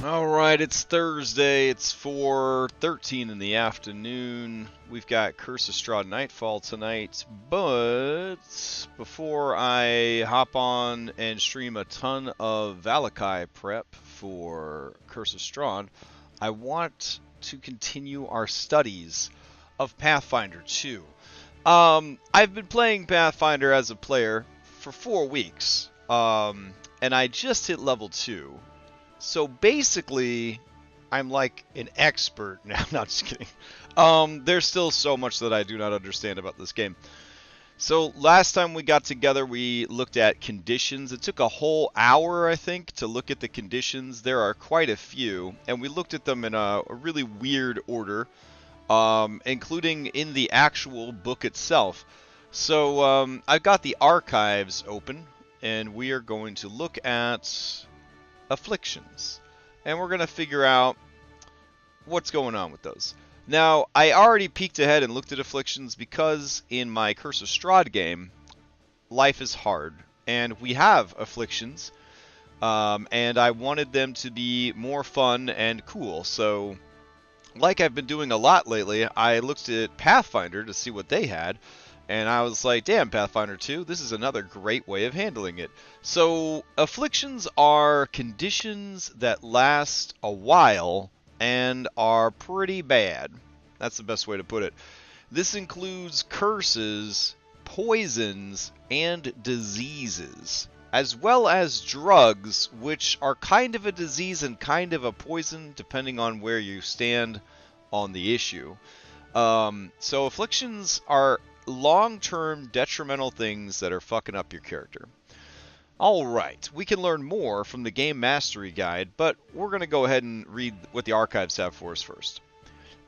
Alright, it's Thursday, it's 4:13 in the afternoon. We've got Curse of Strahd Nightfall tonight, but before I hop on and stream a ton of Valakai prep for Curse of Strahd, I want to continue our studies of Pathfinder 2. I've been playing Pathfinder as a player for 4 weeks, and I just hit level 2. So basically, I'm like an expert now. Not just kidding. There's still so much that I do not understand about this game. So last time we got together, we looked at conditions. It took a whole hour, I think, to look at the conditions. There are quite a few, and we looked at them in a really weird order, including in the actual book itself. So I've got the archives open, and we are going to look at Afflictions, and we're going to figure out what's going on with those. Now, I already peeked ahead and looked at Afflictions because in my Curse of Strahd game, life is hard, and we have Afflictions, and I wanted them to be more fun and cool, so like I've been doing a lot lately, I looked at Pathfinder to see what they had, and I was like, damn, Pathfinder 2, this is another great way of handling it. So, Afflictions are conditions that last a while and are pretty bad. That's the best way to put it. This includes curses, poisons, and diseases, as well as drugs, which are kind of a disease and kind of a poison, depending on where you stand on the issue. So, Afflictions are long-term detrimental things that are fucking up your character. Alright, we can learn more from the Game Mastery Guide, but we're going to go ahead and read what the archives have for us first.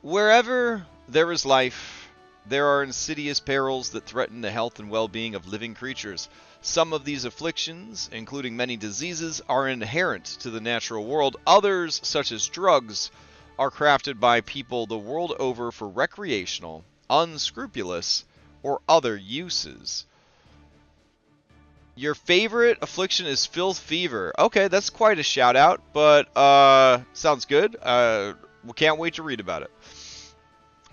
Wherever there is life, there are insidious perils that threaten the health and well-being of living creatures. Some of these afflictions, including many diseases, are inherent to the natural world. Others, such as drugs, are crafted by people the world over for recreational, unscrupulous, or other uses. Your favorite affliction is filth fever. Okay, that's quite a shout out, but sounds good. We can't wait to read about it.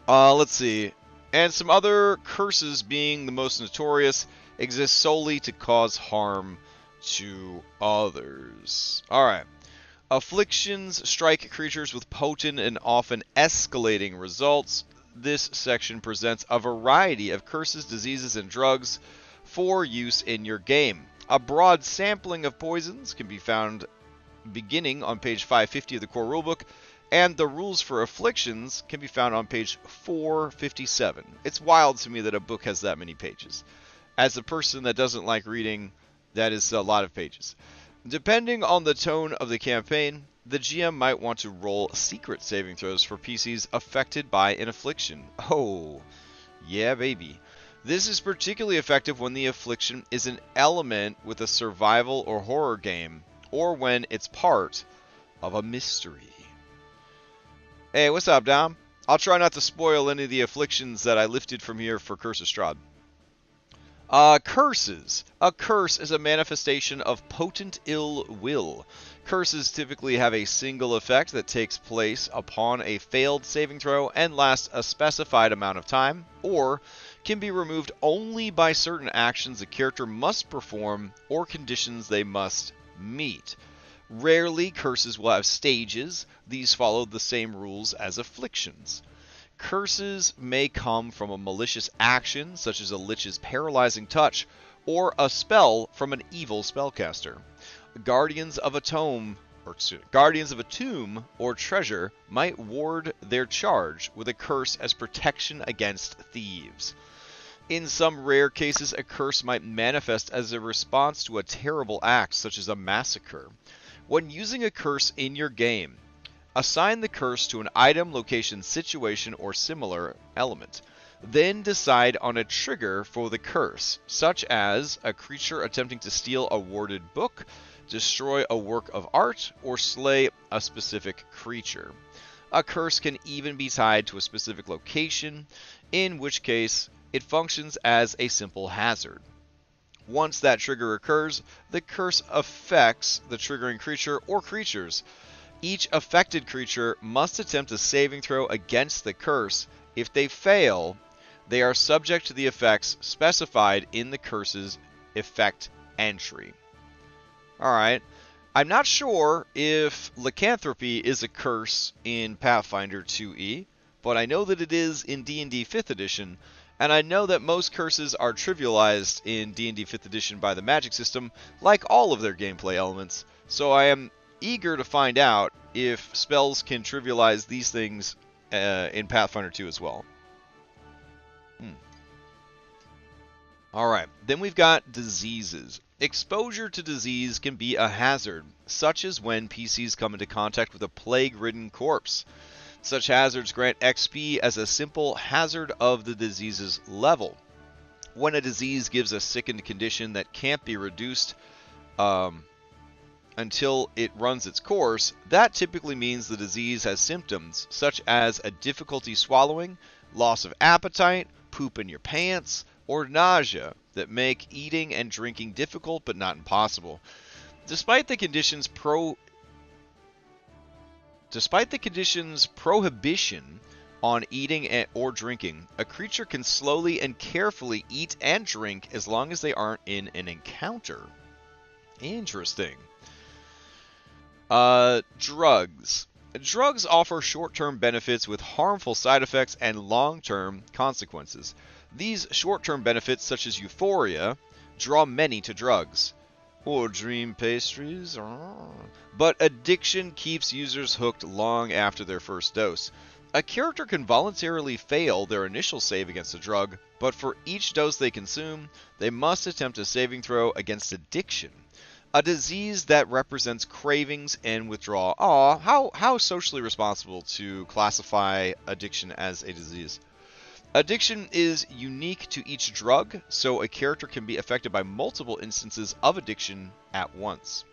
Let's see. And some other curses, being the most notorious, exist solely to cause harm to others. Alright. Afflictions strike creatures with potent and often escalating results. This section presents a variety of curses, diseases, and drugs for use in your game. A broad sampling of poisons can be found beginning on page 550 of the core rulebook, and the rules for afflictions can be found on page 457. It's wild to me that a book has that many pages. As a person that doesn't like reading, that is a lot of pages. Depending on the tone of the campaign, the GM might want to roll secret saving throws for PCs affected by an affliction. Oh, yeah, baby. This is particularly effective when the affliction is an element with a survival or horror game, or when it's part of a mystery. Hey, what's up, Dom? I'll try not to spoil any of the afflictions that I lifted from here for Curse of Strahd. Curses. A curse is a manifestation of potent ill will. Curses typically have a single effect that takes place upon a failed saving throw and lasts a specified amount of time, or can be removed only by certain actions a character must perform or conditions they must meet. Rarely, curses will have stages. These follow the same rules as afflictions. Curses may come from a malicious action, such as a lich's paralyzing touch, or a spell from an evil spellcaster. Guardians of a tomb or treasure might ward their charge with a curse as protection against thieves. In some rare cases, a curse might manifest as a response to a terrible act, such as a massacre. When using a curse in your game, assign the curse to an item, location, situation, or similar element. Then decide on a trigger for the curse, such as a creature attempting to steal a warded book, destroy a work of art, or slay a specific creature. A curse can even be tied to a specific location, in which case it functions as a simple hazard. Once that trigger occurs, the curse affects the triggering creature or creatures. Each affected creature must attempt a saving throw against the curse. If they fail, they are subject to the effects specified in the curse's effect entry. Alright. I'm not sure if lycanthropy is a curse in Pathfinder 2e, but I know that it is in D&D 5th edition, and I know that most curses are trivialized in D&D 5th edition by the magic system, like all of their gameplay elements, so I am eager to find out if spells can trivialize these things in Pathfinder 2 as well. Alright, then we've got diseases. Exposure to disease can be a hazard, such as when PCs come into contact with a plague-ridden corpse. Such hazards grant XP as a simple hazard of the disease's level. When a disease gives a sickened condition that can't be reduced until it runs its course, that typically means the disease has symptoms such as a difficulty swallowing, loss of appetite, poop in your pants, or nausea that make eating and drinking difficult but not impossible. Despite the condition's prohibition on eating or drinking, a creature can slowly and carefully eat and drink as long as they aren't in an encounter. Interesting. Drugs. Drugs offer short-term benefits with harmful side effects and long-term consequences. These short-term benefits, such as euphoria, draw many to drugs. Or dream pastries. But addiction keeps users hooked long after their first dose. A character can voluntarily fail their initial save against a drug, but for each dose they consume, they must attempt a saving throw against addiction. A disease that represents cravings and withdrawal. How socially responsible to classify addiction as a disease. Addiction is unique to each drug, so a character can be affected by multiple instances of addiction at once.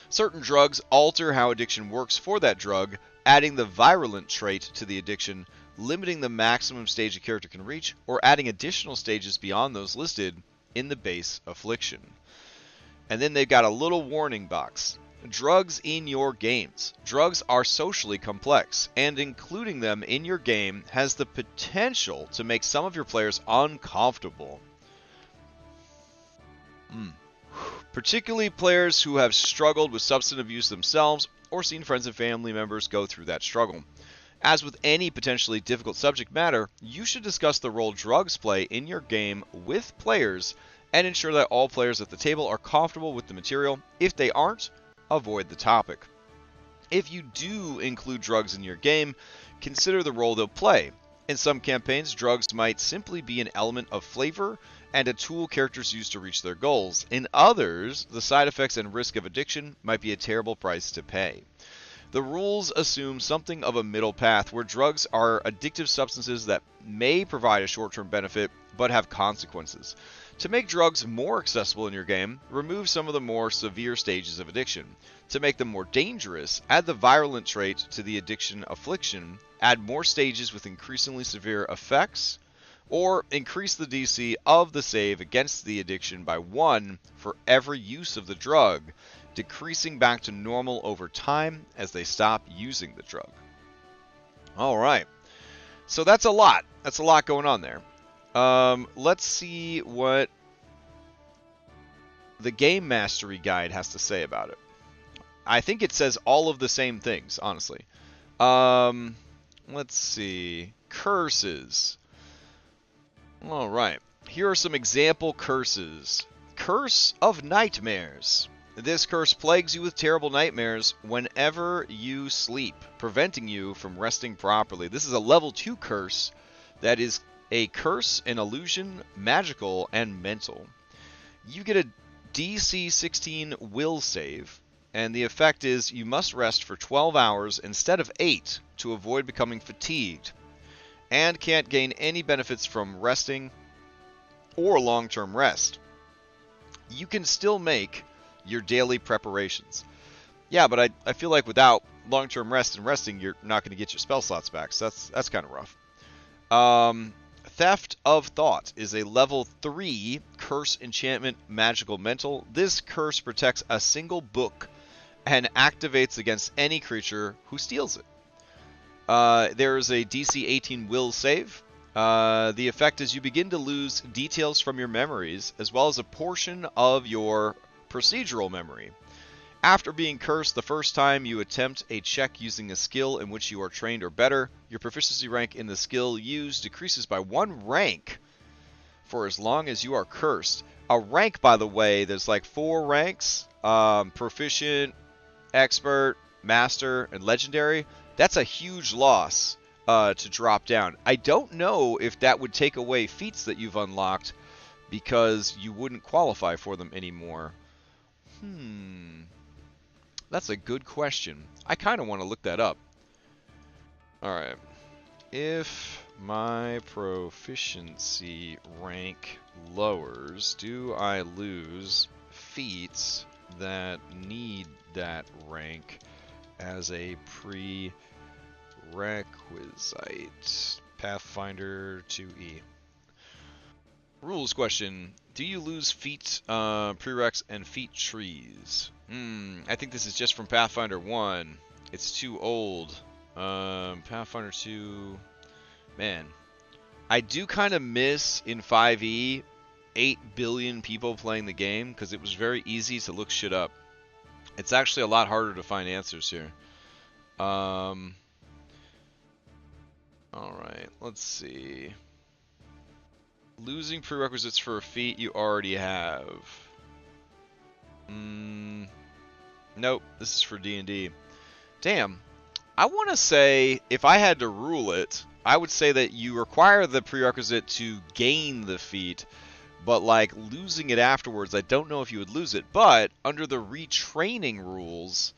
Certain drugs alter how addiction works for that drug, adding the virulent trait to the addiction, limiting the maximum stage a character can reach, or adding additional stages beyond those listed in the base affliction. And then they've got a little warning box. Drugs in your games. Drugs are socially complex, and including them in your game has the potential to make some of your players uncomfortable. Particularly players who have struggled with substance abuse themselves or seen friends and family members go through that struggle. As with any potentially difficult subject matter, you should discuss the role drugs play in your game with players and ensure that all players at the table are comfortable with the material. If they aren't, avoid the topic. If you do include drugs in your game, consider the role they'll play. In some campaigns, drugs might simply be an element of flavor and a tool characters use to reach their goals. In others, the side effects and risk of addiction might be a terrible price to pay. The rules assume something of a middle path where drugs are addictive substances that may provide a short-term benefit but have consequences. To make drugs more accessible in your game, remove some of the more severe stages of addiction. To make them more dangerous, add the virulent trait to the addiction affliction, add more stages with increasingly severe effects, or increase the DC of the save against the addiction by 1 for every use of the drug, decreasing back to normal over time as they stop using the drug. Alright, so that's a lot. That's a lot going on there. Let's see what the Game Mastery Guide has to say about it. I think it says all of the same things, honestly. Let's see. Curses. Alright, here are some example curses. Curse of Nightmares. This curse plagues you with terrible nightmares whenever you sleep, preventing you from resting properly. This is a level 2 curse that is a curse, an illusion, magical, and mental. You get a DC 16 will save, and the effect is you must rest for 12 hours instead of 8 to avoid becoming fatigued, and can't gain any benefits from resting or long-term rest. You can still make your daily preparations. Yeah, but I feel like without long-term rest and resting, you're not going to get your spell slots back, so that's kind of rough. Theft of Thought is a level 3 curse, enchantment, magical, mental. This curse protects a single book and activates against any creature who steals it. There is a DC 18 will save. The effect is you begin to lose details from your memories, as well as a portion of your procedural memory. After being cursed the first time you attempt a check using a skill in which you are trained or better, your proficiency rank in the skill used decreases by 1 rank for as long as you are cursed. A rank, by the way, there's like 4 ranks. Proficient, expert, master, and legendary. That's a huge loss to drop down. I don't know if that would take away feats that you've unlocked because you wouldn't qualify for them anymore. That's a good question. I kind of want to look that up. Alright. If my proficiency rank lowers, do I lose feats that need that rank as a prerequisite? Pathfinder 2E. Rules question. Do you lose feat prereqs and feat trees? I think this is just from Pathfinder 1. It's too old. Pathfinder 2... Man. I do kind of miss, in 5e, 8 billion people playing the game, because it was very easy to look shit up. It's actually a lot harder to find answers here. Alright, let's see. Losing prerequisites for a feat you already have. Nope, this is for D&D. Damn. I want to say, if I had to rule it, I would say that you require the prerequisite to gain the feat, but like losing it afterwards, I don't know if you would lose it. But under the retraining rules,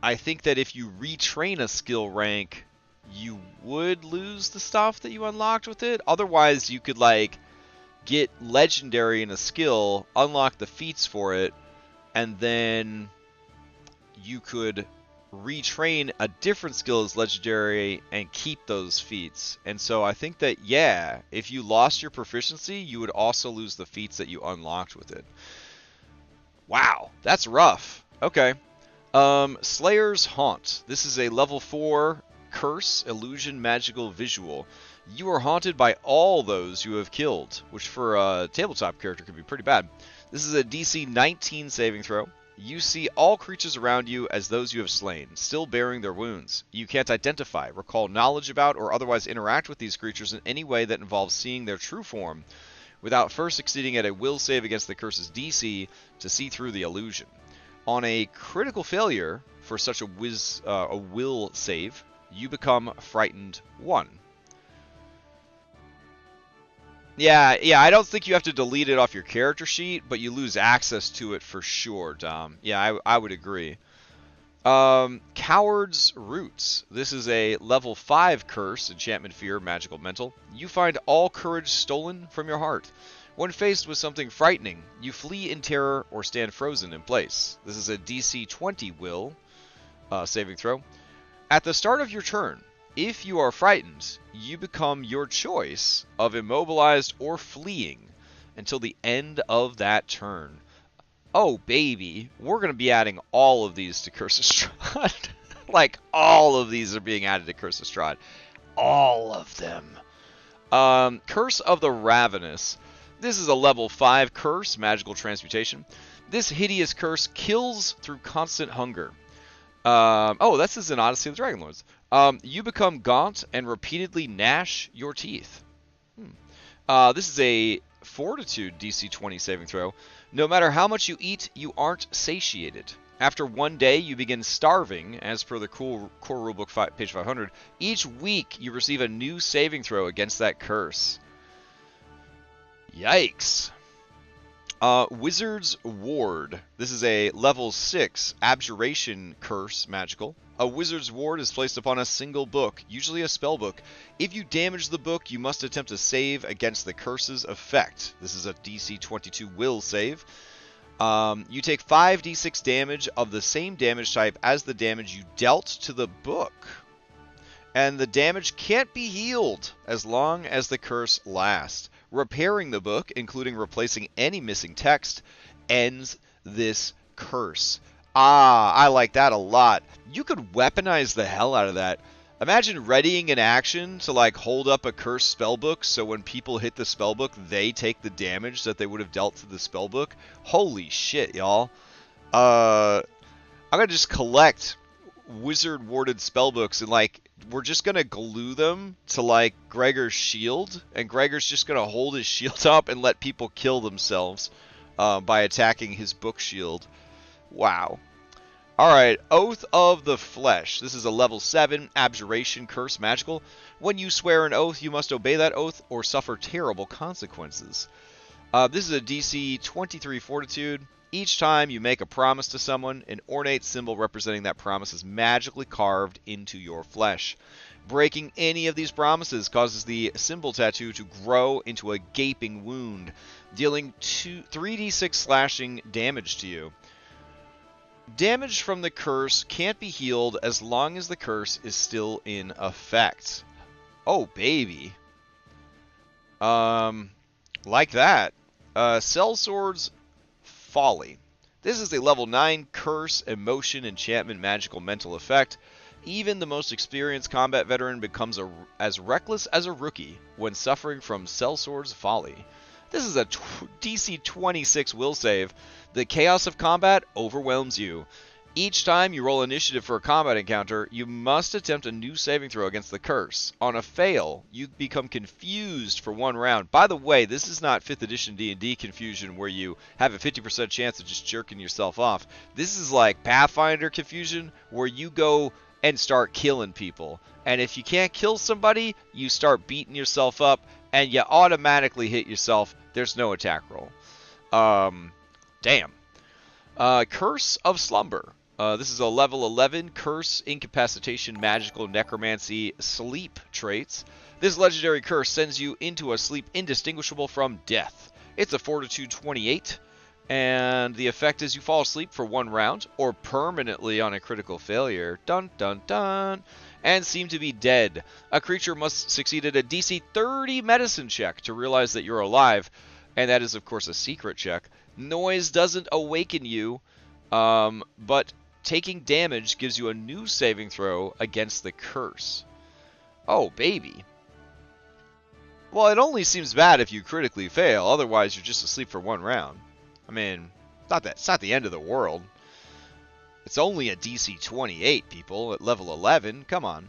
I think that if you retrain a skill rank, you would lose the stuff that you unlocked with it. Otherwise, you could like get legendary in a skill, unlock the feats for it, and then you could retrain a different skill as legendary and keep those feats. And so I think that, yeah, if you lost your proficiency, you would also lose the feats that you unlocked with it. Wow, that's rough. Okay. Slayer's Haunt. This is a level 4 curse, illusion, magical, visual. You are haunted by all those you have killed, which for a tabletop character could be pretty bad. This is a DC 19 saving throw. You see all creatures around you as those you have slain, still bearing their wounds. You can't identify, recall knowledge about, or otherwise interact with these creatures in any way that involves seeing their true form, without first succeeding at a will save against the curse's DC to see through the illusion. On a critical failure for such a will save, you become frightened 1. Yeah, I don't think you have to delete it off your character sheet, but you lose access to it for sure, Dom. Yeah, I would agree. Coward's Roots. This is a level 5 curse, enchantment, fear, magical, mental. You find all courage stolen from your heart. When faced with something frightening, you flee in terror or stand frozen in place. This is a DC 20 will saving throw. At the start of your turn, if you are frightened, you become your choice of immobilized or fleeing until the end of that turn. Oh, baby. We're going to be adding all of these to Curse of Strahd. Like, all of these are being added to Curse of Strahd. All of them. Curse of the Ravenous. This is a level 5 curse, magical transmutation. This hideous curse kills through constant hunger. This is an Odyssey of the Dragonlords. You become gaunt and repeatedly gnash your teeth. This is a Fortitude DC 20 saving throw. No matter how much you eat, you aren't satiated. After 1 day, you begin starving, as per the core rulebook page 500. Each week, you receive a new saving throw against that curse. Yikes. Wizard's Ward. This is a level 6 abjuration curse magical. A wizard's ward is placed upon a single book, usually a spell book. If you damage the book, you must attempt to save against the curse's effect. This is a DC 22 will save. You take 5d6 damage of the same damage type as the damage you dealt to the book. And the damage can't be healed as long as the curse lasts. Repairing the book, including replacing any missing text, ends this curse. Ah, I like that a lot. You could weaponize the hell out of that. Imagine readying an action to like hold up a cursed spellbook so when people hit the spellbook, they take the damage that they would have dealt to the spellbook. Holy shit, y'all. I'm gonna just collect wizard warded spellbooks and like we're just gonna glue them to like Gregor's shield, and Gregor's just gonna hold his shield up and let people kill themselves by attacking his book shield. Wow. Alright, Oath of the Flesh. This is a level 7 Abjuration Curse Magical. When you swear an oath, you must obey that oath or suffer terrible consequences. This is a DC 23 Fortitude. Each time you make a promise to someone, an ornate symbol representing that promise is magically carved into your flesh. Breaking any of these promises causes the symbol tattoo to grow into a gaping wound, dealing 3d6 slashing damage to you. Damage from the curse can't be healed as long as the curse is still in effect. Oh, baby. Like that. Sellsword's Folly. This is a level 9 curse, emotion, enchantment, magical, mental effect. Even the most experienced combat veteran becomes as reckless as a rookie when suffering from Sellsword's Folly. This is a DC 26 will save. The chaos of combat overwhelms you. Each time you roll initiative for a combat encounter, you must attempt a new saving throw against the curse. On a fail, you become confused for 1 round. By the way, this is not 5th edition D&D confusion where you have a 50% chance of just jerking yourself off. This is like Pathfinder confusion where you go and start killing people. And if you can't kill somebody, you start beating yourself up and you automatically hit yourself. There's no attack roll. Damn. Curse of Slumber. This is a level 11 curse, incapacitation, magical, necromancy, sleep traits. This legendary curse sends you into a sleep indistinguishable from death. It's a Fortitude 28, and the effect is you fall asleep for 1 round, or permanently on a critical failure, dun dun dun, and seem to be dead. A creature must succeed at a DC 30 medicine check to realize that you're alive, and that is of course a secret check. Noise doesn't awaken you, but taking damage gives you a new saving throw against the curse. Oh, baby. Well, it only seems bad if you critically fail. Otherwise, you're just asleep for 1 round. I mean, it's not the end of the world. It's only a DC 28, people, at level 11. Come on.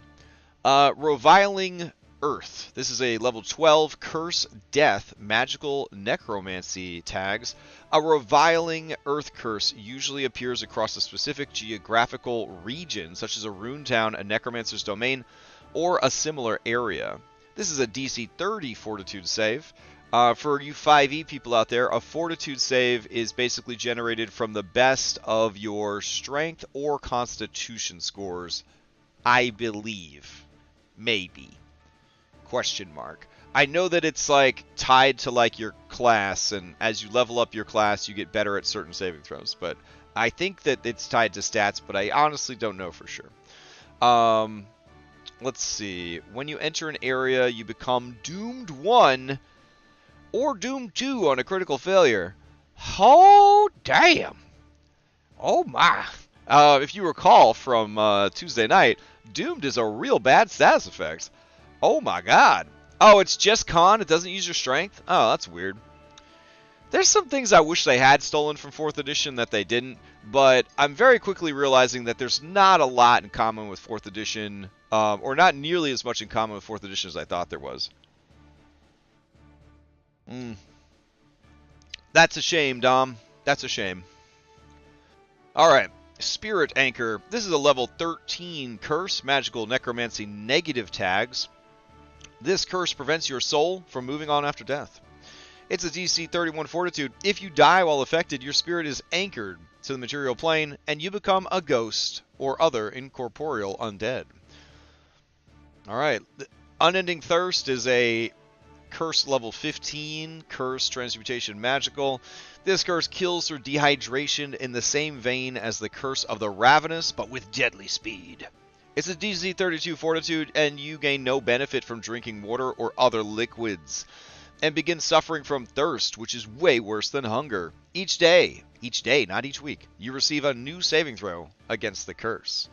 Reviling Earth. This is a level 12 Curse, Death, Magical, Necromancy tags. A reviling Earth curse usually appears across a specific geographical region, such as a rune town, a necromancer's domain, or a similar area. This is a DC 30 Fortitude save. For you 5e people out there, a Fortitude save is basically generated from the best of your Strength or Constitution scores, I believe. Maybe. Question mark. I know that it's like tied to like your class, and as you level up your class, you get better at certain saving throws. But I think that it's tied to stats, but I honestly don't know for sure. Let's see. When you enter an area, you become Doomed 1 or Doomed 2 on a critical failure. Oh, damn. Oh, my. If you recall from Tuesday night, Doomed is a real bad status effect. Oh, my God. Oh, it's just con? It doesn't use your strength? Oh, that's weird. There's some things I wish they had stolen from 4th edition that they didn't, but I'm very quickly realizing that there's not a lot in common with 4th edition, or not nearly as much in common with 4th edition as I thought there was. That's a shame, Dom. That's a shame. Alright, Spirit Anchor. This is a level 13 Curse, Magical, Necromancy, Negative tags. This curse prevents your soul from moving on after death. It's a DC 31 Fortitude. If you die while affected, your spirit is anchored to the material plane, and you become a ghost or other incorporeal undead. Alright, Unending Thirst is a curse level 15, Curse, Transmutation, Magical. This curse kills through dehydration in the same vein as the Curse of the Ravenous, but with deadly speed. It's a DC 32 Fortitude, and you gain no benefit from drinking water or other liquids. and begin suffering from thirst, which is way worse than hunger. Each day, not each week, you receive a new saving throw against the curse.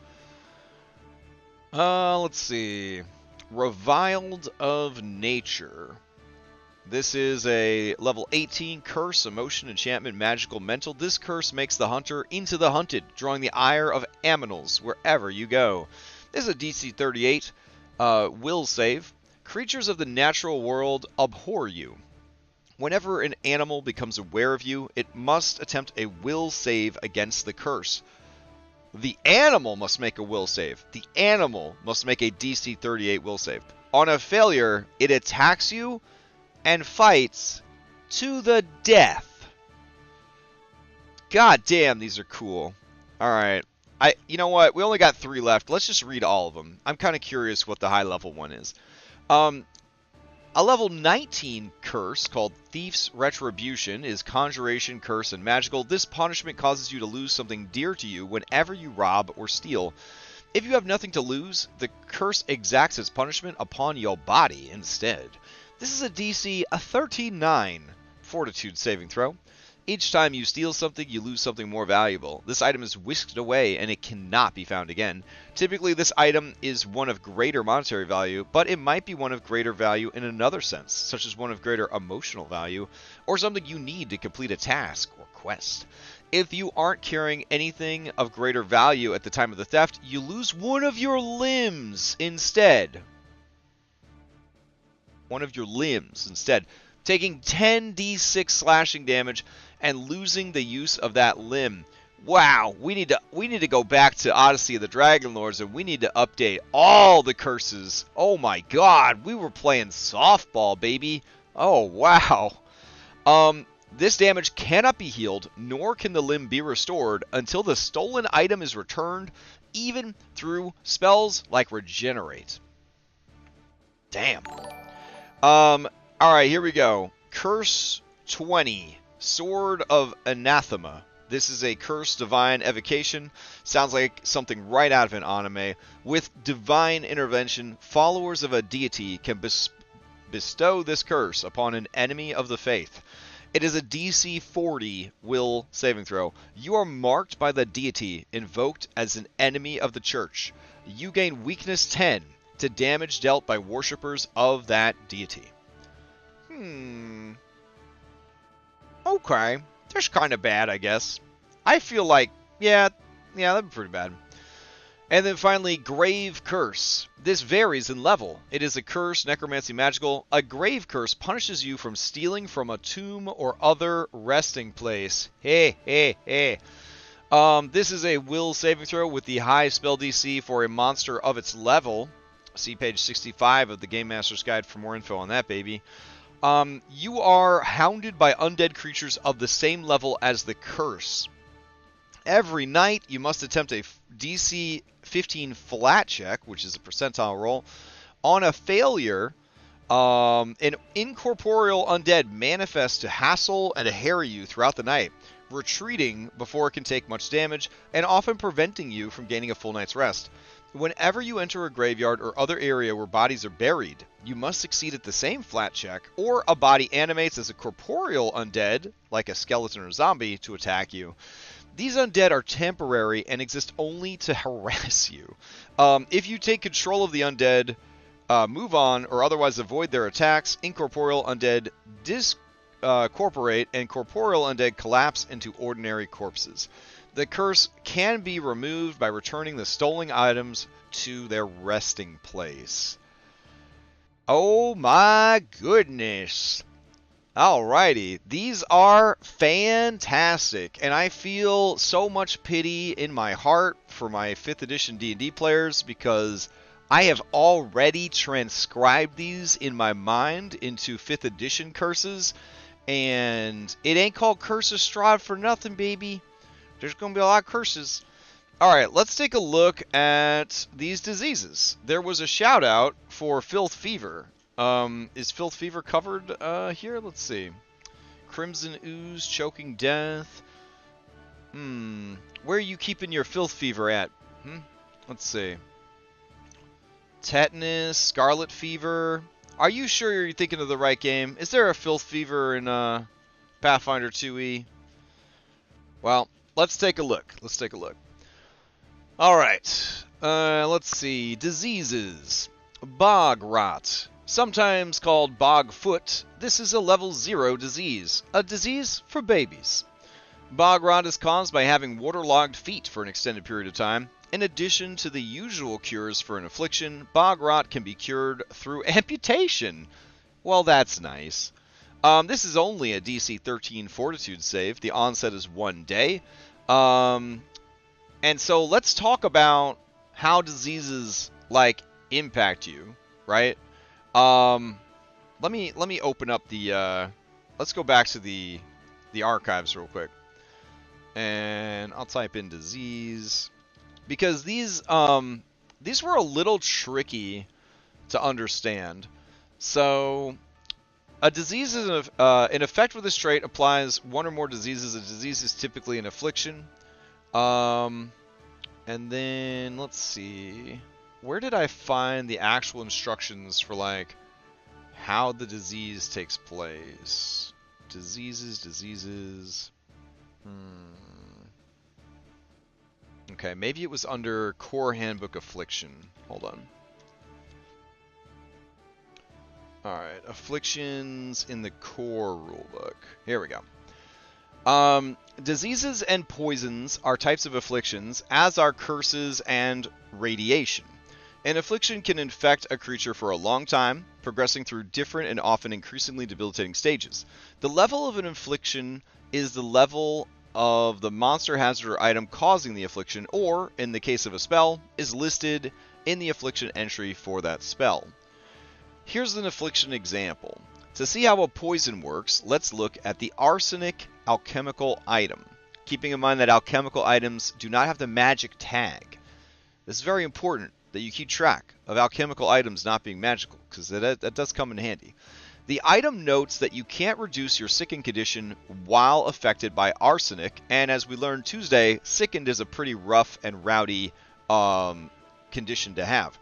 Let's see. Reviled of Nature. This is a level 18 curse, emotion, enchantment, magical, mental. This curse makes the hunter into the hunted, drawing the ire of aminals wherever you go. This is a DC 38 will save. Creatures of the natural world abhor you. Whenever an animal becomes aware of you, it must attempt a will save against the curse. The animal must make a will save. The animal must make a DC 38 will save. On a failure, it attacks you and fights to the death. God damn, these are cool. Alright. You know what? We only got 3 left. Let's just read all of them. I'm kind of curious what the high level one is. A level 19 curse called Thief's Retribution is conjuration, curse, and magical. This punishment causes you to lose something dear to you whenever you rob or steal. If you have nothing to lose, the curse exacts its punishment upon your body instead. This is a DC 13-9 Fortitude saving throw. Each time you steal something, you lose something more valuable. This item is whisked away and it cannot be found again. Typically, this item is one of greater monetary value, but it might be one of greater value in another sense, such as one of greater emotional value, or something you need to complete a task or quest. If you aren't carrying anything of greater value at the time of the theft, you lose one of your limbs instead. One of your limbs instead, taking 10d6 slashing damage and losing the use of that limb. Wow, we need to go back to Odyssey of the Dragon Lords and we need to update all the curses. Oh my god, we were playing softball, baby. Oh wow. This damage cannot be healed, nor can the limb be restored until the stolen item is returned, even through spells like Regenerate. Damn. Alright, here we go. Curse 20. Sword of Anathema. This is a curse divine evocation. Sounds like something right out of an anime. With divine intervention, followers of a deity can bestow this curse upon an enemy of the faith. It is a DC 40 will saving throw. You are marked by the deity invoked as an enemy of the church. You gain weakness 10 to damage dealt by worshippers of that deity. Okay. That's kind of bad, I guess. I feel like, yeah, that'd be pretty bad. And then finally, Grave Curse. This varies in level. It is a curse, necromancy magical. A grave curse punishes you from stealing from a tomb or other resting place. This is a will saving throw with the high spell DC for a monster of its level. See page 65 of the Game Master's Guide for more info on that, baby. You are hounded by undead creatures of the same level as the curse. Every night, you must attempt a DC 15 flat check, which is a percentile roll. On a failure, an incorporeal undead manifests to hassle and harry you throughout the night, retreating before it can take much damage, and often preventing you from gaining a full night's rest. Whenever you enter a graveyard or other area where bodies are buried, you must succeed at the same flat check, or a body animates as a corporeal undead, like a skeleton or zombie, to attack you. These undead are temporary and exist only to harass you. If you take control of the undead, move on, or otherwise avoid their attacks, incorporeal undead discorporate, and corporeal undead collapse into ordinary corpses. The curse can be removed by returning the stolen items to their resting place. Oh my goodness. Alrighty, these are fantastic, and I feel so much pity in my heart for my 5th edition D&D players because I have already transcribed these in my mind into 5th edition curses, and it ain't called Curse of Strahd for nothing, baby. There's going to be a lot of curses. Alright, let's take a look at these diseases. There was a shout out for Filth Fever. Is Filth Fever covered here? Let's see. Crimson Ooze, Choking Death. Where are you keeping your Filth Fever at? Let's see. Tetanus, Scarlet Fever, Are you sure you're thinking of the right game? Is there a filth fever in Pathfinder 2e? Well, let's take a look. Let's take a look. All right. Let's see. Diseases. Bog rot. Sometimes called bog foot, this is a level 0 disease. A disease for babies. Bog rot is caused by having waterlogged feet for an extended period of time. In addition to the usual cures for an affliction, bog rot can be cured through amputation. Well, that's nice. This is only a DC 13 Fortitude save. The onset is 1 day. And so let's talk about how diseases like impact you, right? Let me open up the let's go back to the archives real quick. And I'll type in disease because these were a little tricky to understand. So a disease is an effect with this trait applies one or more diseases. A disease is typically an affliction. And then let's see, where did I find the actual instructions for like how the disease takes place? Diseases. Okay, maybe it was under Core Handbook Affliction. Hold on. Alright, Afflictions in the Core Rulebook. Here we go. Diseases and poisons are types of afflictions, as are curses and radiation. An affliction can infect a creature for a long time, progressing through different and often increasingly debilitating stages. The level of an affliction is the level of the monster, hazard, or item causing the affliction, or, in the case of a spell, is listed in the affliction entry for that spell. Here's an affliction example. To see how a poison works, let's look at the arsenic alchemical item. Keeping in mind that alchemical items do not have the magic tag. This is very important that you keep track of alchemical items not being magical, because that does come in handy. The item notes that you can't reduce your sickened condition while affected by arsenic, and as we learned Tuesday, sickened is a pretty rough and rowdy condition to have,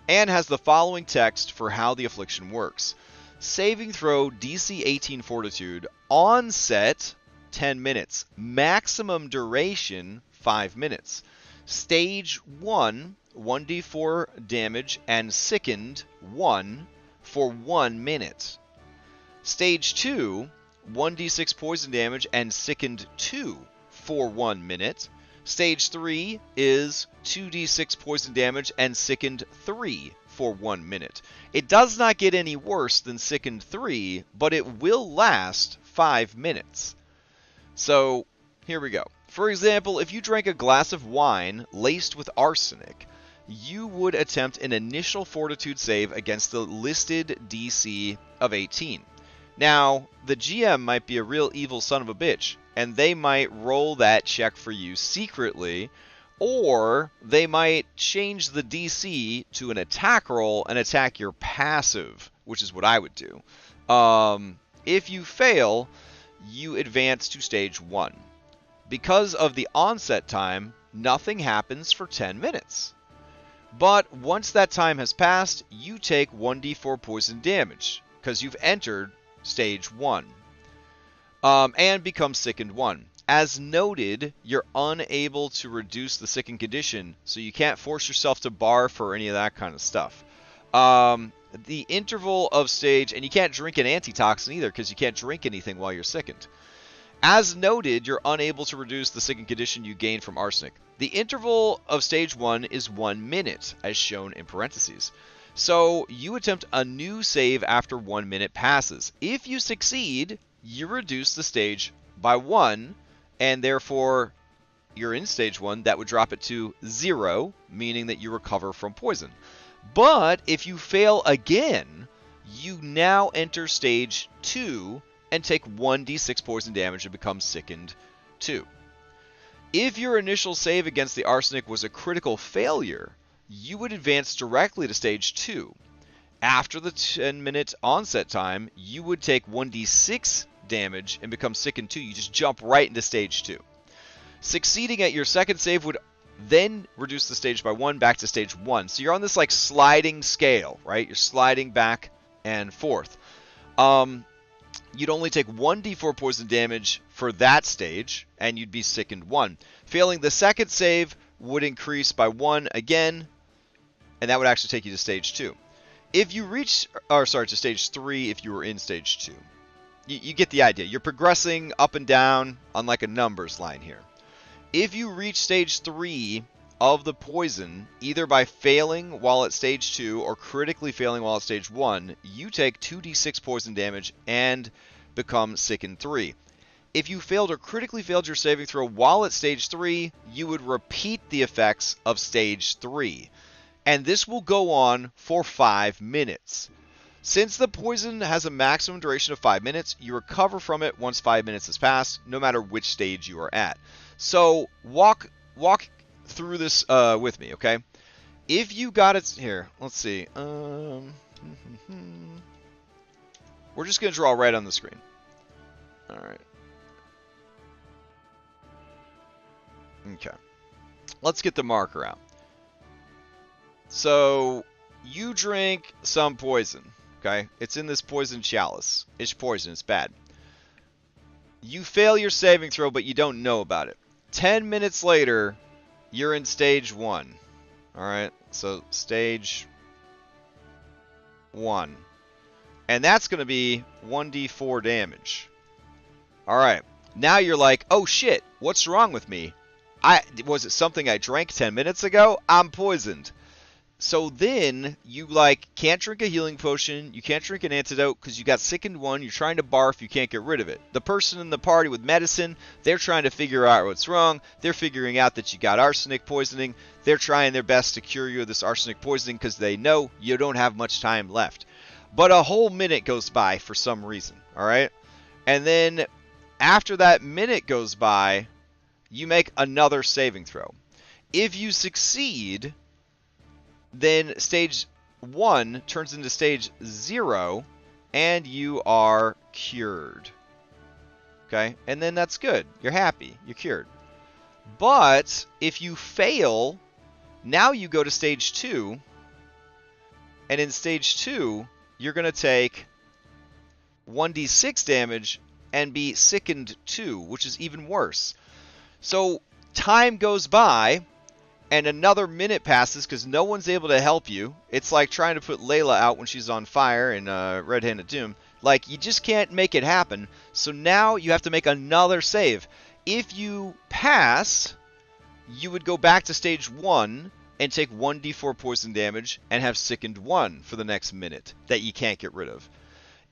and has the following text for how the affliction works. Saving throw DC 18 Fortitude, onset 10 minutes, maximum duration 5 minutes. Stage 1, 1d4 damage and sickened 1 for 1 minute. Stage 2, 1d6 poison damage and sickened 2 for 1 minute. Stage 3 is 2d6 poison damage and sickened 3 for 1 minute. It does not get any worse than sickened 3, but it will last 5 minutes. So, here we go. For example, if you drank a glass of wine laced with arsenic, you would attempt an initial fortitude save against the listed DC of 18. Now, the GM might be a real evil son of a bitch, and they might roll that check for you secretly, or they might change the DC to an attack roll and attack your passive, which is what I would do. If you fail, you advance to stage 1. Because of the onset time, nothing happens for 10 minutes. But once that time has passed, you take 1d4 poison damage, because you've entered stage 1, and become sickened 1. As noted, you're unable to reduce the sickened condition, so you can't force yourself to barf or any of that kind of stuff. The interval of stage, and you can't drink an antitoxin either, because you can't drink anything while you're sickened. As noted, you're unable to reduce the sickened condition you gain from arsenic. The interval of stage 1 is 1 minute, as shown in parentheses. So you attempt a new save after 1 minute passes. If you succeed, you reduce the stage by 1, and therefore you're in stage 1. That would drop it to 0, meaning that you recover from poison. But if you fail again, you now enter stage 2 and take 1d6 poison damage and become sickened 2. If your initial save against the arsenic was a critical failure, you would advance directly to stage 2. After the 10-minute onset time, you would take 1d6 damage and become sickened 2. You just jump right into stage 2. Succeeding at your second save would then reduce the stage by 1 back to stage 1. So you're on this like sliding scale, right? You're sliding back And fourth, you'd only take 1d4 poison damage for that stage, and you'd be sickened 1. Failing the second save would increase by 1 again, and that would actually take you to stage 2. If you reach, or sorry, to stage 3 if you were in stage 2. You get the idea. You're progressing up and down on like a numbers line here. If you reach stage 3 of the poison, either by failing while at stage 2 or critically failing while at stage 1, you take 2d6 poison damage and become sickened 3. If you failed or critically failed your saving throw while at stage 3, you would repeat the effects of stage 3. And this will go on for 5 minutes. Since the poison has a maximum duration of 5 minutes, you recover from it once 5 minutes has passed, no matter which stage you are at. So walk through this with me, okay? If you got it here, let's see. We're just gonna draw right on the screen. All right. Okay. Let's get the marker out. So you drink some poison. Okay, it's in this poison chalice. It's poison, it's bad. You fail your saving throw, but you don't know about it. 10 minutes later, you're in stage 1. Alright, so stage 1. And that's going to be 1d4 damage. Alright, now you're like, oh shit, what's wrong with me? Was it something I drank 10 minutes ago? I'm poisoned. So then, you, like, can't drink a healing potion, you can't drink an antidote because you got sickened 1, you're trying to barf, you can't get rid of it. The person in the party with medicine, they're trying to figure out what's wrong, they're figuring out that you got arsenic poisoning, they're trying their best to cure you of this arsenic poisoning because they know you don't have much time left. But a whole minute goes by for some reason, alright? And then, after that minute goes by, you make another saving throw. If you succeed, then stage 1 turns into stage 0, and you are cured. Okay? And then that's good. You're happy. You're cured. But if you fail, now you go to stage 2, and in stage 2, you're going to take 1d6 damage and be sickened 2, which is even worse. So time goes by, and another minute passes because no one's able to help you. It's like trying to put Layla out when she's on fire in Red-Handed Doom. Like, you just can't make it happen. So now you have to make another save. If you pass, you would go back to stage 1 and take 1d4 poison damage and have sickened 1 for the next minute that you can't get rid of.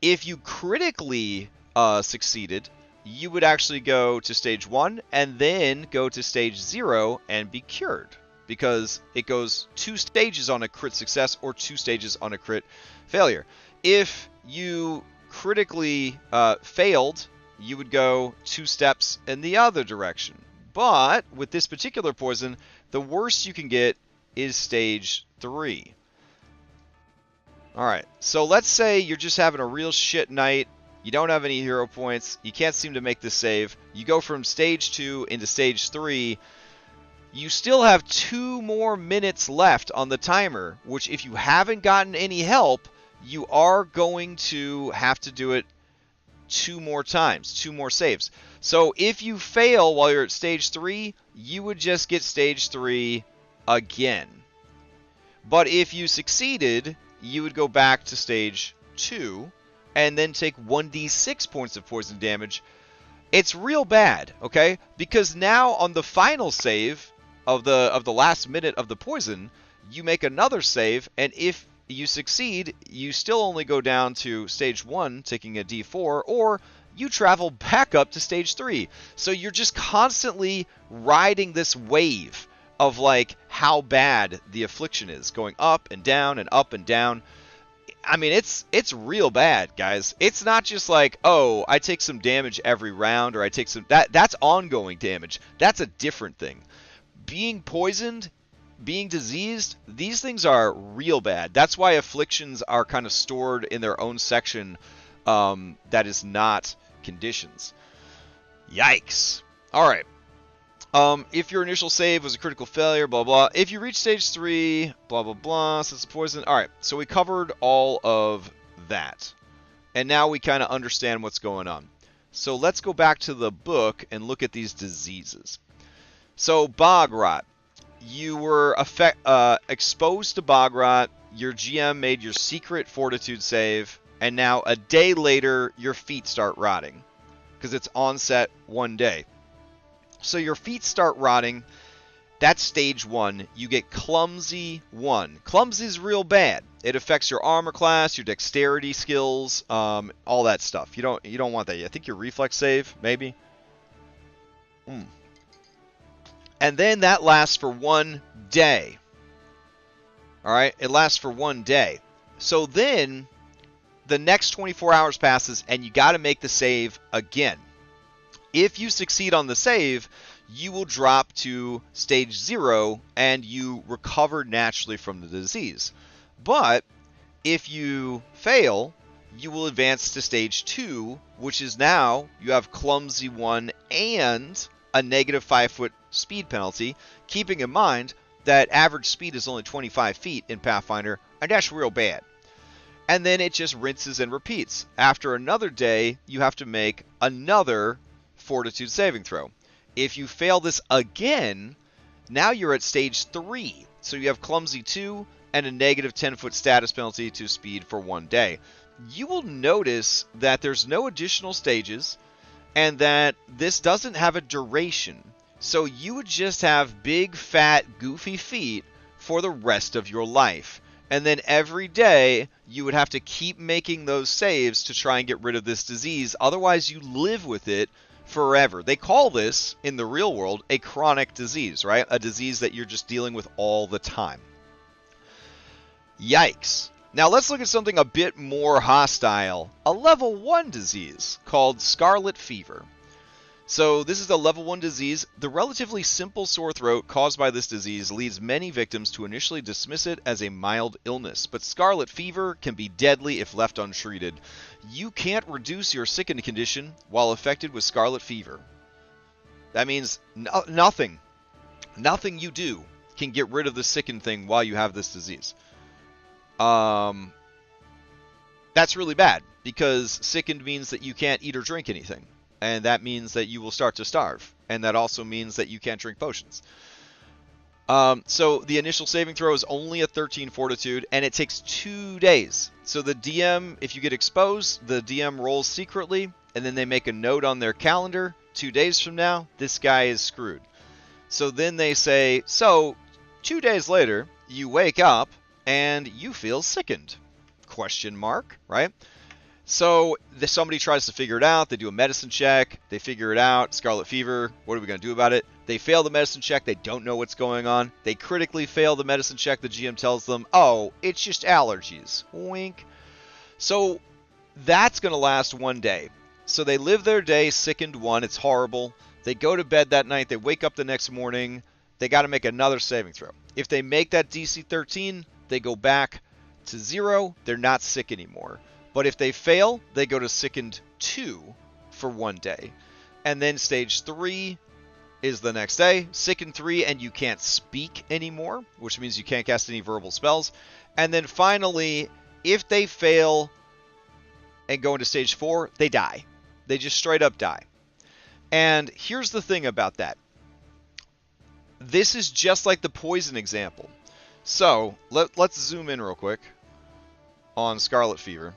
If you critically succeeded, you would actually go to stage 1 and then go to stage 0 and be cured. Because it goes 2 stages on a crit success or 2 stages on a crit failure. If you critically failed, you would go 2 steps in the other direction. But with this particular poison, the worst you can get is stage 3. Alright, so let's say you're just having a real shit night. You don't have any hero points. You can't seem to make the save. You go from stage 2 into stage 3. You still have 2 more minutes left on the timer, which if you haven't gotten any help, you are going to have to do it 2 more times, 2 more saves. So if you fail while you're at stage 3, you would just get stage 3 again. But if you succeeded, you would go back to stage 2 and then take 1d6 points of poison damage. It's real bad, okay? Because now on the final save of the last minute of the poison, you make another save, and if you succeed, you still only go down to stage 1, taking a d4, or you travel back up to stage 3. So you're just constantly riding this wave of like how bad the affliction is, going up and down and up and down. I mean, it's real bad, guys. It's not just like, oh, I take some damage every round, or I take some... That's ongoing damage. That's a different thing. Being poisoned, being diseased, these things are real bad. That's why afflictions are kind of stored in their own section that is not conditions. Yikes. Alright. If your initial save was a critical failure, blah, blah. If you reach stage 3, blah, blah, blah, since the poison. Alright, so we covered all of that. And now we kind of understand what's going on. So let's go back to the book and look at these diseases. So bog rot. You were exposed to bog rot. Your GM made your secret fortitude save. And now a day later, your feet start rotting. Because it's onset one day. So your feet start rotting. That's stage 1. You get clumsy 1. Clumsy is real bad. It affects your armor class, your dexterity skills, all that stuff. You don't want that. I think your reflex save, maybe. And then that lasts for 1 day. All right, it lasts for 1 day. So then the next 24 hours passes, and you got to make the save again. If you succeed on the save, you will drop to stage 0 and you recover naturally from the disease. But if you fail, you will advance to stage 2, which is now you have clumsy 1 and a negative 5-foot speed penalty, keeping in mind that average speed is only 25 feet in Pathfinder, and that's real bad. And then it just rinses and repeats. After another day, you have to make another fortitude saving throw. If you fail this again, now you're at stage 3. So you have clumsy 2 and a negative 10-foot status penalty to speed for 1 day. You will notice that there's no additional stages and that this doesn't have a duration. So you would just have big, fat, goofy feet for the rest of your life. And then every day, you would have to keep making those saves to try and get rid of this disease. Otherwise, you live with it forever. They call this, in the real world, a chronic disease, right? A disease that you're just dealing with all the time. Yikes. Now let's look at something a bit more hostile. A level 1 disease called scarlet fever. So this is a level 1 disease. The relatively simple sore throat caused by this disease leads many victims to initially dismiss it as a mild illness. But scarlet fever can be deadly if left untreated. You can't reduce your sickened condition while affected with scarlet fever. That means nothing. Nothing you do can get rid of the sickened thing while you have this disease. That's really bad because sickened means that you can't eat or drink anything. And that means that you will start to starve. And that also means that you can't drink potions. So the initial saving throw is only a 13 fortitude, and it takes 2 days. So the DM, if you get exposed, the DM rolls secretly, and then they make a note on their calendar. 2 days from now, this guy is screwed. So then they say, so 2 days later, you wake up, and you feel sickened. Question mark, right? So somebody tries to figure it out. They do a medicine check. They figure it out. Scarlet fever. What are we going to do about it? They fail the medicine check. They don't know what's going on. They critically fail the medicine check. The GM tells them, oh, it's just allergies. Wink. So that's going to last 1 day. So they live their day sickened 1. It's horrible. They go to bed that night. They wake up the next morning. They got to make another saving throw. If they make that DC 13, they go back to 0. They're not sick anymore. But if they fail, they go to sickened 2 for 1 day. And then stage 3 is the next day. Sickened 3, and you can't speak anymore, which means you can't cast any verbal spells. And then finally, if they fail and go into stage 4, they die. They just straight up die. And here's the thing about that. This is just like the poison example. So let's zoom in real quick on scarlet fever.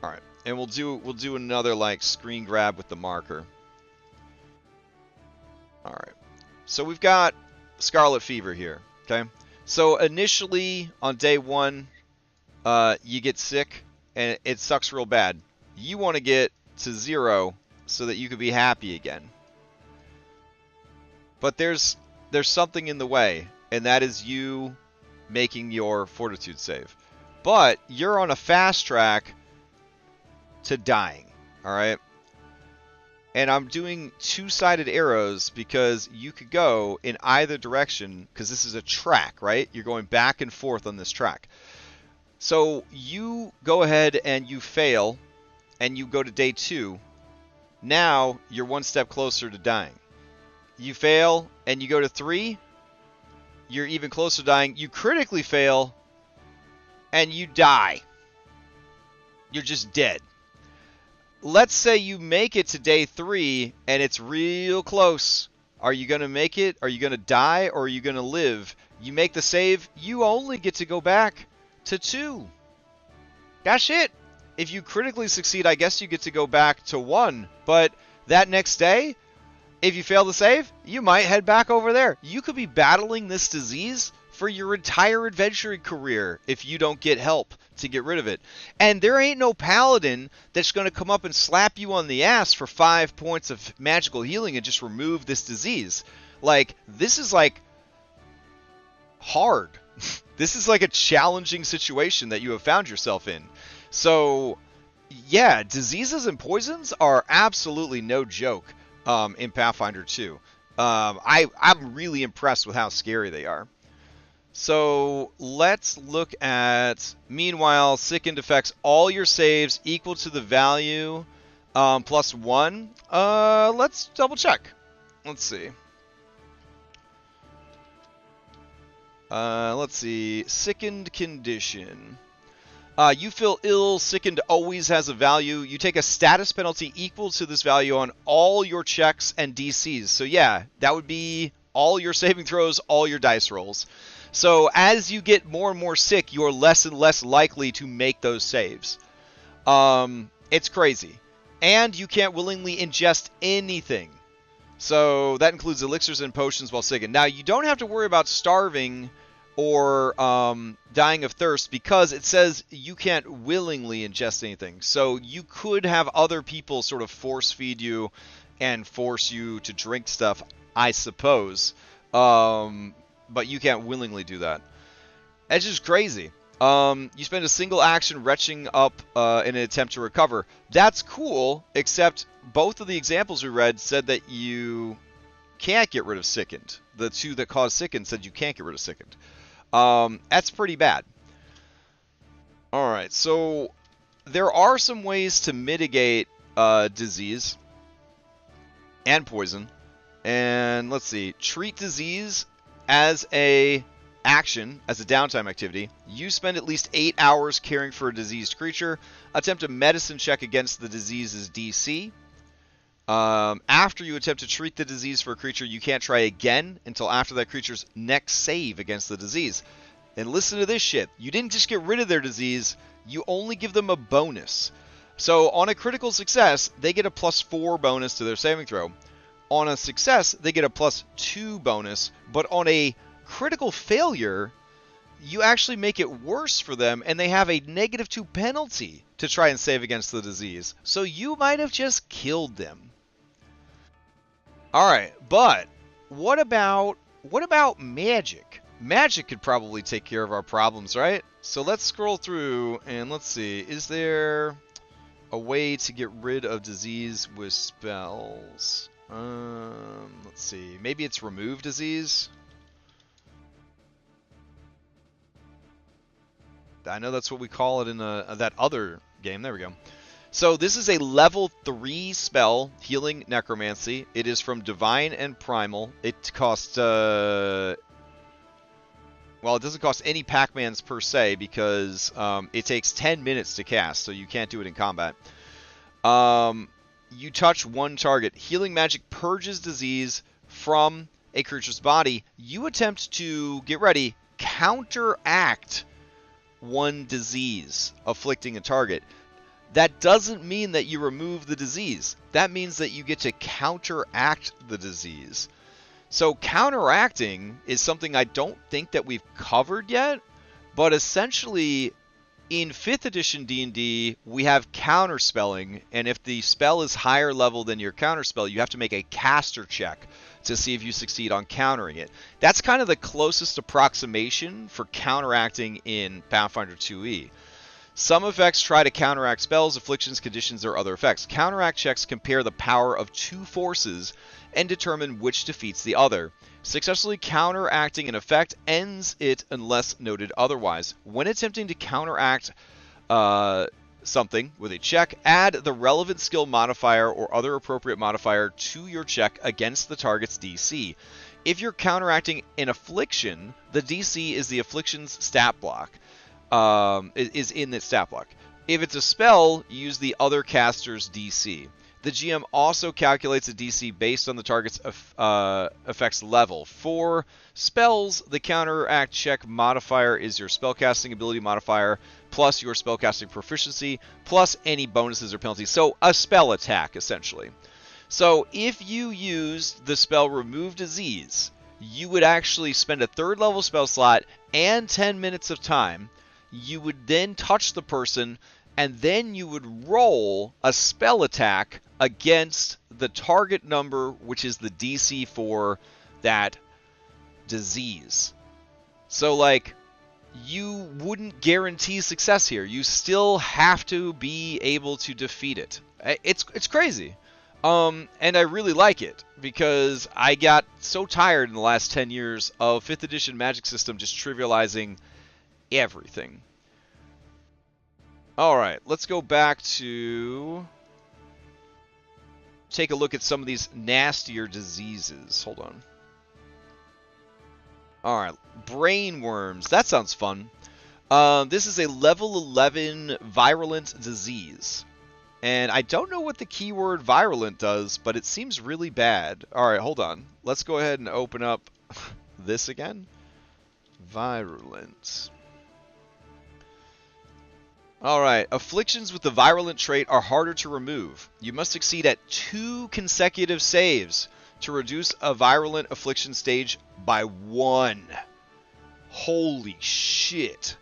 All right, and we'll do another like screen grab with the marker. All right, so we've got scarlet fever here. Okay, so initially on day 1, you get sick and it sucks real bad. You want to get to 0 so that you can be happy again. But there's something in the way, and that is you making your fortitude save. But you're on a fast track to dying, all right? And I'm doing 2-sided arrows because you could go in either direction because this is a track, right? You're going back and forth on this track. So you go ahead and you fail and you go to day 2. Now you're 1 step closer to dying. You fail and you go to 3. You're even closer to dying. You critically fail and you die. You're just dead. Let's say you make it to day 3 and it's real close. Are you going to make it? Are you going to die? Or are you going to live? You make the save, you only get to go back to 2. That's it. If you critically succeed, I guess you get to go back to 1. But that next day, if you fail to save, you might head back over there. You could be battling this disease for your entire adventuring career if you don't get help to get rid of it. And there ain't no paladin that's going to come up and slap you on the ass for 5 points of magical healing and just remove this disease. Like, this is like hard. This is like a challenging situation that you have found yourself in. So, yeah, diseases and poisons are absolutely no joke in Pathfinder 2. I'm really impressed with how scary they are. So let's look at, meanwhile, sickened affects all your saves equal to the value plus 1. Let's double check. Let's see. Let's see. Sickened condition. You feel ill. Sickened always has a value. You take a status penalty equal to this value on all your checks and DCs. So yeah, that would be all your saving throws, all your dice rolls. So as you get more and more sick, you're less and less likely to make those saves. It's crazy. And you can't willingly ingest anything. So that includes elixirs and potions while sickened. Now, you don't have to worry about starving or dying of thirst because it says you can't willingly ingest anything. So you could have other people sort of force feed you and force you to drink stuff, I suppose. But you can't willingly do that. That's just crazy. You spend a single action retching up in an attempt to recover. That's cool, except both of the examples we read said that you can't get rid of sickened. The 2 that cause sickened said you can't get rid of sickened. That's pretty bad. Alright, so there are some ways to mitigate disease and poison. And let's see, treat disease as a action, as a downtime activity. You spend at least 8 hours caring for a diseased creature. Attempt a medicine check against the disease's DC. After you attempt to treat the disease for a creature, you can't try again until after that creature's next save against the disease. And listen to this shit. You didn't just get rid of their disease, you only give them a bonus. So on a critical success, they get a +4 bonus to their saving throw. On a success, they get a +2 bonus, but on a critical failure, you actually make it worse for them, and they have a -2 penalty to try and save against the disease. So you might have just killed them. Alright, but what about magic? Magic could probably take care of our problems, right? So let's scroll through and let's see. Is there a way to get rid of disease with spells? Let's see. Maybe it's remove disease. I know that's what we call it in that other game. There we go. So this is a level 3 spell, Healing Necromancy. It is from Divine and Primal. It costs, well, it doesn't cost any Pac-Mans per se because it takes 10 minutes to cast, so you can't do it in combat. You touch one target. Healing magic purges disease from a creature's body. You attempt to, get ready, counteract one disease afflicting a target. That doesn't mean that you remove the disease. That means that you get to counteract the disease. So counteracting is something I don't think that we've covered yet, but essentially in 5th edition D&D, we have counterspelling, and if the spell is higher level than your counterspell, you have to make a caster check to see if you succeed on countering it. That's kind of the closest approximation for counteracting in Pathfinder 2e. Some effects try to counteract spells, afflictions, conditions, or other effects. Counteract checks compare the power of 2 forces and determine which defeats the other. Successfully counteracting an effect ends it unless noted otherwise. When attempting to counteract something with a check, add the relevant skill modifier or other appropriate modifier to your check against the target's DC. If you're counteracting an affliction, the DC is the affliction's stat block. Is in its stat block. If it's a spell, use the other caster's DC. The GM also calculates a DC based on the target's effects level. For spells, the counteract check modifier is your spellcasting ability modifier plus your spellcasting proficiency plus any bonuses or penalties. So a spell attack, essentially. So if you used the spell Remove Disease, you would actually spend a 3rd level spell slot and 10 minutes of time. You would then touch the person, and then you would roll a spell attack against the target number, which is the DC for that disease. So, like, you wouldn't guarantee success here. You still have to be able to defeat it. It's crazy. And I really like it, because I got so tired in the last 10 years of 5th edition Magic system just trivializing everything. Alright, let's go back to take a look at some of these nastier diseases. Hold on. Alright, brain worms. That sounds fun. This is a level 11 virulent disease. And I don't know what the keyword virulent does, but it seems really bad. Alright, hold on. Let's go ahead and open up this again. Virulent. Alright, afflictions with the virulent trait are harder to remove. You must succeed at 2 consecutive saves to reduce a virulent affliction stage by 1. Holy shit.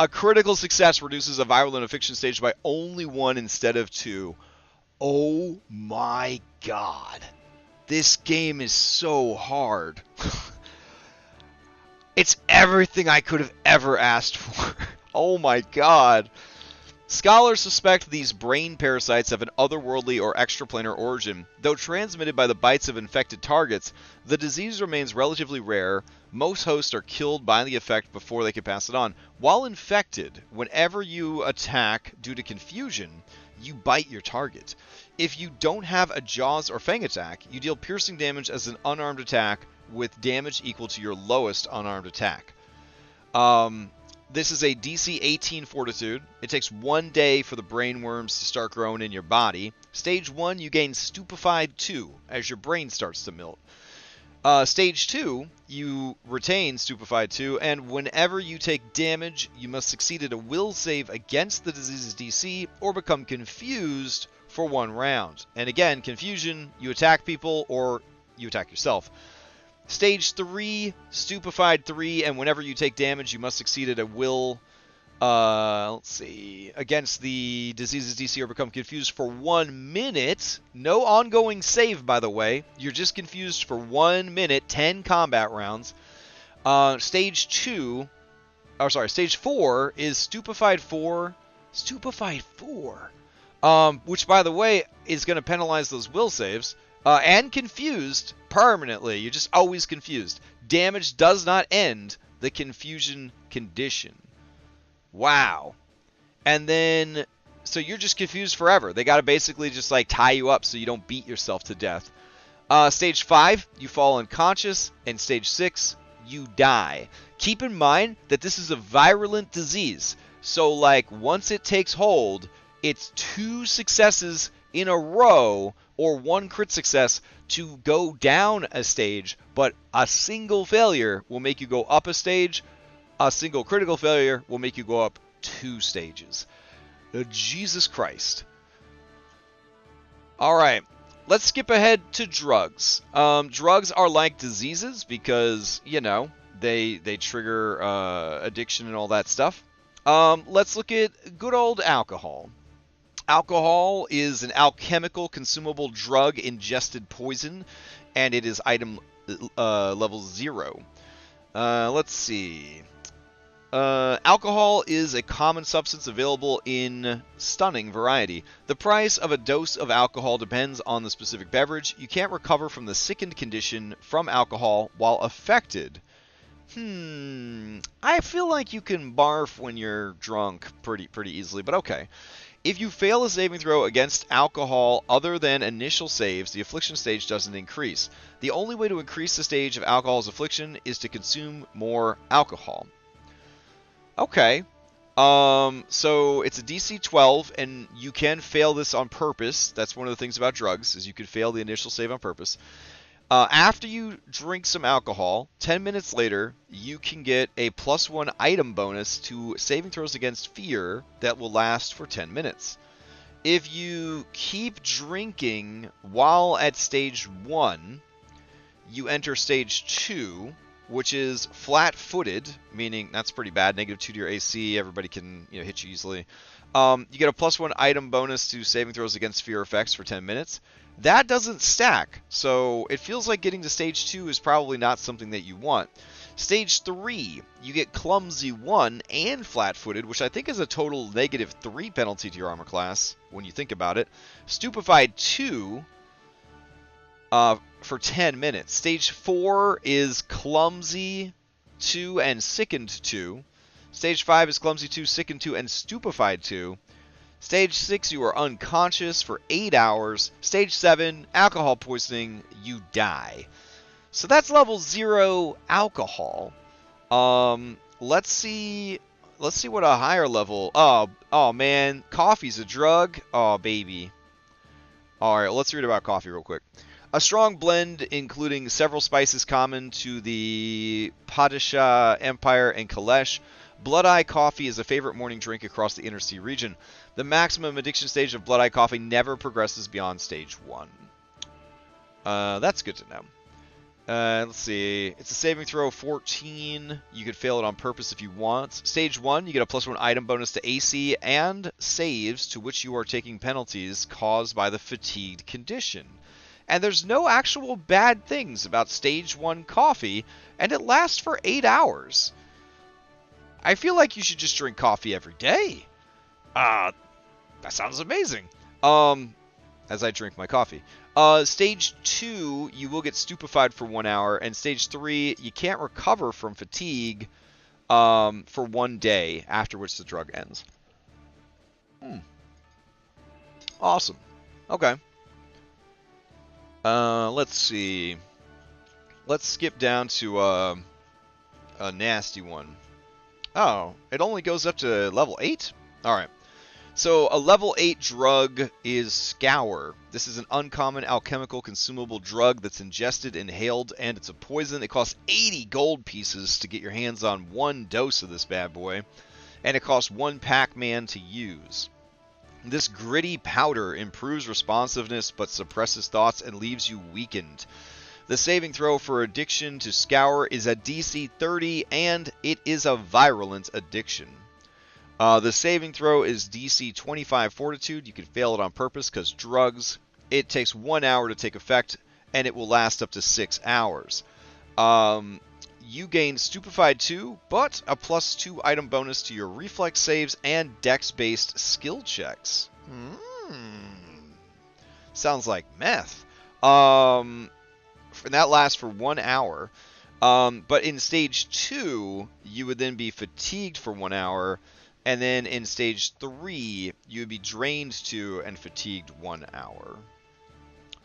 A critical success reduces a virulent affliction stage by only 1 instead of 2. Oh my god. This game is so hard. It's everything I could have ever asked for. Oh my god. Scholars suspect these brain parasites have an otherworldly or extraplanar origin. Though transmitted by the bites of infected targets, the disease remains relatively rare. Most hosts are killed by the effect before they can pass it on. While infected, whenever you attack due to confusion, you bite your target. If you don't have a Jaws or Fang attack, you deal piercing damage as an unarmed attack with damage equal to your lowest unarmed attack. This is a DC 18 Fortitude. It takes 1 day for the brain worms to start growing in your body. Stage 1, you gain Stupefied 2 as your brain starts to melt. Stage 2, you retain Stupefied 2, and whenever you take damage, you must succeed at a will save against the disease's DC or become confused for 1 round. And again, confusion, you attack people or you attack yourself. Stage 3, Stupefied 3, and whenever you take damage, you must succeed at a will, against the disease's DC or become confused for 1 minute. No ongoing save, by the way. You're just confused for 1 minute, 10 combat rounds. Stage 4 is Stupefied 4. Stupefied 4. Which, by the way, is going to penalize those will saves. And confused permanently. You're just always confused. Damage does not end the confusion condition. Wow. And then, so you're just confused forever. They got to basically just like tie you up so you don't beat yourself to death. Stage 5, you fall unconscious. And stage 6, you die. Keep in mind that this is a virulent disease. So like once it takes hold, it's 2 successes in a row or 1 crit success to go down a stage, but a single failure will make you go up a stage. A single critical failure will make you go up 2 stages. Jesus Christ. Alright, let's skip ahead to drugs. Drugs are like diseases because, you know, they trigger addiction and all that stuff. Let's look at good old alcohol. Alcohol is an alchemical consumable drug ingested poison, and it is item level 0. Let's see. Alcohol is a common substance available in stunning variety. The price of a dose of alcohol depends on the specific beverage. You can't recover from the sickened condition from alcohol while affected. I feel like you can barf when you're drunk pretty easily, but okay. If you fail a saving throw against alcohol other than initial saves, the affliction stage doesn't increase. The only way to increase the stage of alcohol's affliction is to consume more alcohol. Okay. So it's a DC 12, and you can fail this on purpose. That's one of the things about drugs, is you can fail the initial save on purpose. After you drink some alcohol, 10 minutes later, you can get a +1 item bonus to saving throws against fear that will last for 10 minutes. If you keep drinking while at stage 1, you enter stage 2, which is flat-footed, meaning that's pretty bad, -2 to your AC, everybody can hit you easily. You get a +1 item bonus to saving throws against fear effects for 10 minutes. That doesn't stack, so it feels like getting to stage 2 is probably not something that you want. Stage 3, you get Clumsy 1 and Flat-Footed, which I think is a total -3 penalty to your armor class, when you think about it. Stupefied 2 for 10 minutes. Stage 4 is Clumsy 2 and Sickened 2. Stage 5 is Clumsy 2, Sickened 2, and Stupefied 2. Stage 6, you are unconscious for 8 hours. Stage 7, alcohol poisoning, you die. So that's level 0 alcohol. Let's see what a higher level. Oh man, coffee's a drug. Oh baby. All right, let's read about coffee real quick. A strong blend including several spices common to the Padishah Empire and Kalesh. Blood Eye coffee is a favorite morning drink across the Inner Sea region. The maximum addiction stage of Blood Eye coffee never progresses beyond stage 1. That's good to know. Let's see. It's a saving throw 14. You could fail it on purpose if you want. Stage 1, you get a +1 item bonus to AC and saves to which you are taking penalties caused by the fatigued condition. And there's no actual bad things about stage 1 coffee, and it lasts for 8 hours. I feel like you should just drink coffee every day. That sounds amazing. As I drink my coffee. Stage 2, you will get stupefied for 1 hour, and stage 3, you can't recover from fatigue for 1 day, after which the drug ends. Awesome. Okay. Let's see. Let's skip down to a nasty one. Oh, it only goes up to level 8? Alright. So, a level 8 drug is Scour. This is an uncommon alchemical consumable drug that's ingested, inhaled, and it's a poison. It costs 80 gold pieces to get your hands on 1 dose of this bad boy, and it costs 1 Pac-Man to use. This gritty powder improves responsiveness but suppresses thoughts and leaves you weakened. The saving throw for addiction to Scour is a DC 30, and it is a virulent addiction. The saving throw is DC 25 Fortitude. You can fail it on purpose because drugs. It takes 1 hour to take effect, and it will last up to 6 hours. You gain Stupefied 2, but a +2 item bonus to your reflex saves and dex-based skill checks. Sounds like meth. And that lasts for 1 hour. But in stage 2, you would then be fatigued for 1 hour. And then in stage 3, you would be drained 2 and fatigued 1 hour.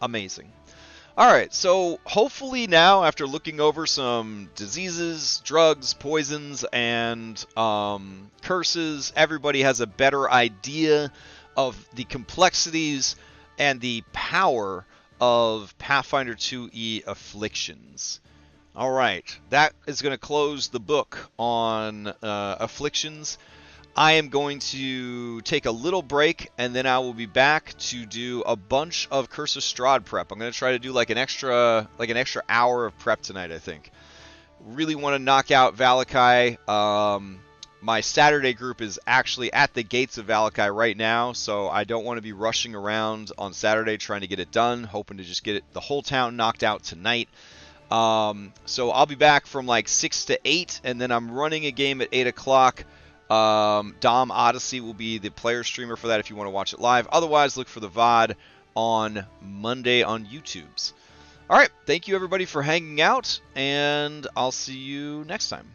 Amazing. Alright, so hopefully now, after looking over some diseases, drugs, poisons, and curses, everybody has a better idea of the complexities and the power of Pathfinder 2e Afflictions. Alright, that is going to close the book on Afflictions. I am going to take a little break, and then I will be back to do a bunch of Curse of Strahd prep. I'm going to try to do like an extra hour of prep tonight, I think. Really want to knock out Valakai. My Saturday group is actually at the gates of Valakai right now, so I don't want to be rushing around on Saturday trying to get it done, hoping to just get the whole town knocked out tonight. So I'll be back from like 6 to 8, and then I'm running a game at 8 o'clock. Dom Odyssey will be the player streamer for that if you want to watch it live. Otherwise, look for the VOD on Monday on YouTube's. Alright, thank you everybody for hanging out, and I'll see you next time.